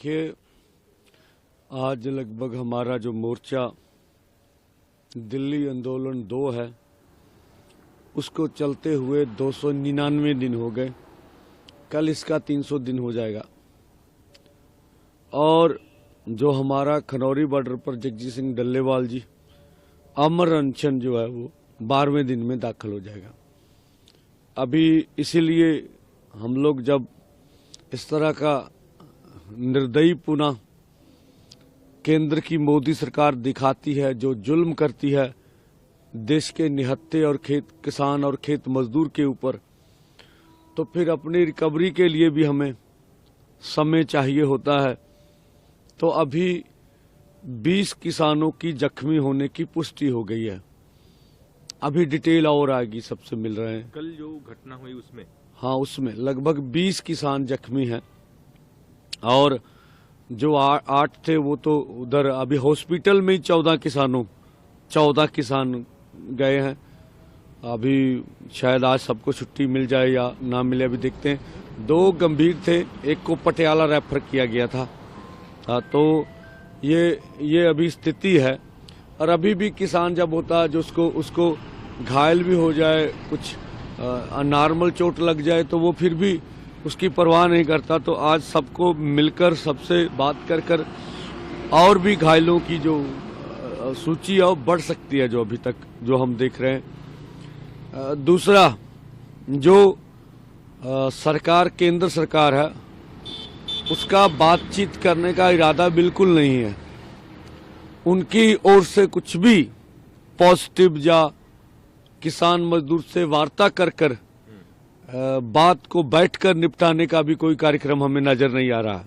देखिए, आज लगभग हमारा जो मोर्चा दिल्ली आंदोलन 2 है, उसको चलते हुए 299 दिन हो गए। कल इसका 300 दिन हो जाएगा। और जो हमारा खनौरी बॉर्डर पर जगजीत सिंह डल्लेवाल जी अमर अनशन जो है वो 12वें दिन में दाखिल हो जाएगा। अभी इसीलिए हम लोग जब इस तरह का निर्दयी पुनः केंद्र की मोदी सरकार दिखाती है, जो जुल्म करती है देश के निहत्थे और किसान और खेत मजदूर के ऊपर, तो फिर अपनी रिकवरी के लिए भी हमें समय चाहिए होता है। तो अभी 20 किसानों की जख्मी होने की पुष्टि हो गई है। अभी डिटेल और आएगी, सबसे मिल रहे हैं। कल जो घटना हुई उसमें, हाँ, उसमें लगभग 20 किसान जख्मी हैं और जो 8 थे वो तो उधर अभी हॉस्पिटल में ही 14 किसान गए हैं। अभी शायद आज सबको छुट्टी मिल जाए या ना मिले, अभी देखते हैं। 2 गंभीर थे, एक को पटियाला रेफर किया गया था। तो ये अभी स्थिति है। और अभी भी किसान जब होता है जो उसको घायल भी हो जाए, कुछ नॉर्मल चोट लग जाए, तो वो फिर भी उसकी परवाह नहीं करता। तो आज सबको मिलकर सबसे बात कर और भी घायलों की जो सूची है वो बढ़ सकती है, जो अभी तक जो हम देख रहे हैं। दूसरा, जो सरकार केंद्र सरकार है उसका बातचीत करने का इरादा बिल्कुल नहीं है। उनकी ओर से कुछ भी पॉजिटिव या किसान मजदूर से वार्ता कर बात को बैठकर निपटाने का भी कोई कार्यक्रम हमें नजर नहीं आ रहा।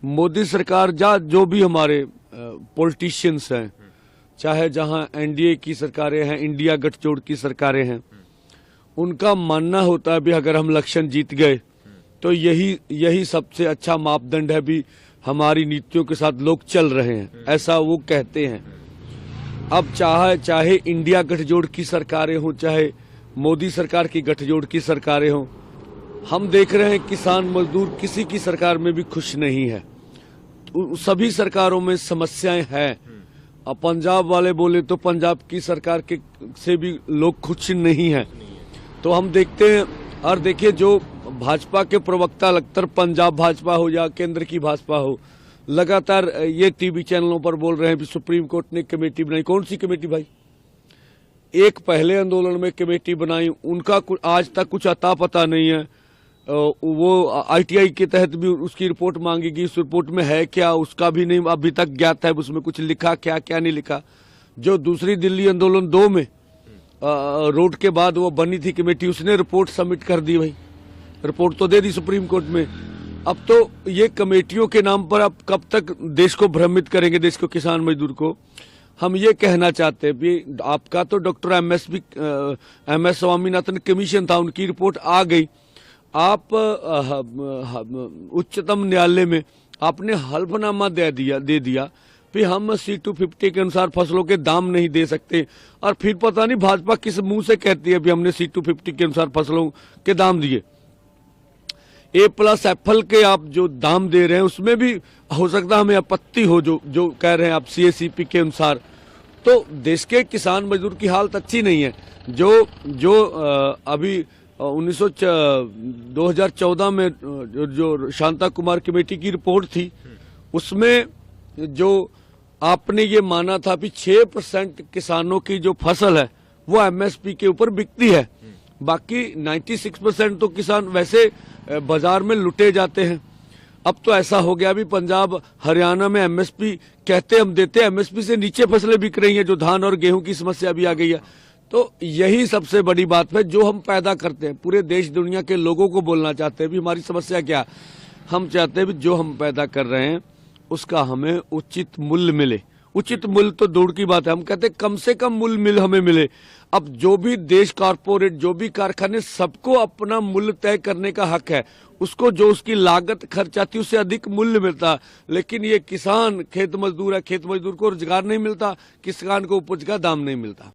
मोदी सरकार जो भी हमारे पॉलिटिशियंस हैं, चाहे जहां एनडीए की सरकारें हैं, इंडिया गठजोड़ की सरकारें हैं, उनका मानना होता है भी अगर हम इलेक्शन जीत गए तो यही सबसे अच्छा मापदंड है, भी हमारी नीतियों के साथ लोग चल रहे हैं, ऐसा वो कहते हैं। अब चाहे इंडिया गठजोड़ की सरकारें हों, चाहे मोदी सरकार की गठजोड़ की सरकारें हों, हम देख रहे हैं किसान मजदूर किसी की सरकार में भी खुश नहीं है। सभी सरकारों में समस्याएं हैं। अब पंजाब वाले बोले तो पंजाब की सरकार से भी लोग खुश नहीं हैं। तो हम देखते हैं। और देखिए, जो भाजपा के प्रवक्ता लगतर पंजाब भाजपा हो या केंद्र की भाजपा हो, लगातार ये टीवी चैनलों पर बोल रहे हैं कि सुप्रीम कोर्ट ने कमेटी बनाई। कौन सी कमेटी भाई? एक पहले आंदोलन में कमेटी बनाई, उनका आज तक कुछ अता पता नहीं है। वो आईटीआई के तहत भी उसकी रिपोर्ट मांगेगी, उस रिपोर्ट में है क्या उसका भी नहीं अभी तक ज्ञात है। उसमें कुछ लिखा क्या नहीं लिखा। जो दूसरी दिल्ली आंदोलन 2 में रोड के बाद वो बनी थी कमेटी, उसने रिपोर्ट सबमिट कर दी। भाई रिपोर्ट तो दे दी सुप्रीम कोर्ट में। अब तो ये कमेटियों के नाम पर अब कब तक देश को भ्रमित करेंगे, देश को, किसान मजदूर को। हम ये कहना चाहते हैं कि आपका तो doctor M S Swaminathan commission था, उनकी रिपोर्ट आ गई। आप उच्चतम न्यायालय में आपने हल्फनामा दे दिया फिर हम C-250 के अनुसार फसलों के दाम नहीं दे सकते। और फिर पता नहीं भाजपा किस मुंह से कहती है भी हमने C-250 के अनुसार फसलों के दाम दिए। A+FL के आप जो दाम दे रहे हैं उसमें भी हो सकता है हमें आपत्ति हो, जो कह रहे हैं आप CACP के अनुसार। तो देश के किसान मजदूर की हालत अच्छी नहीं है। जो अभी 2014 में जो शांता कुमार कमेटी की रिपोर्ट थी, उसमें जो आपने ये माना था कि 6% किसानों की जो फसल है वो MSP के ऊपर बिकती है, बाकी 96% तो किसान वैसे बाजार में लुटे जाते हैं। अब तो ऐसा हो गया भी पंजाब हरियाणा में MSP कहते हम देते, MSP से नीचे फसलें बिक रही हैं, जो धान और गेहूं की समस्या भी आ गई है। तो यही सबसे बड़ी बात है जो हम पैदा करते हैं। पूरे देश दुनिया के लोगों को बोलना चाहते हैं भी हमारी समस्या क्या। हम चाहते हैं भी जो हम पैदा कर रहे हैं उसका हमें उचित मूल्य मिले। उचित मूल्य तो दूर की बात है, हम कहते हैं कम से कम मूल्य हमें मिले। अब जो भी देश कारपोरेट, जो भी कारखाने, सबको अपना मूल्य तय करने का हक है। उसको जो उसकी लागत खर्च आती है उससे अधिक मूल्य मिलता। लेकिन ये किसान खेत मजदूर है, खेत मजदूर को रोजगार नहीं मिलता, किसान को उपज का दाम नहीं मिलता।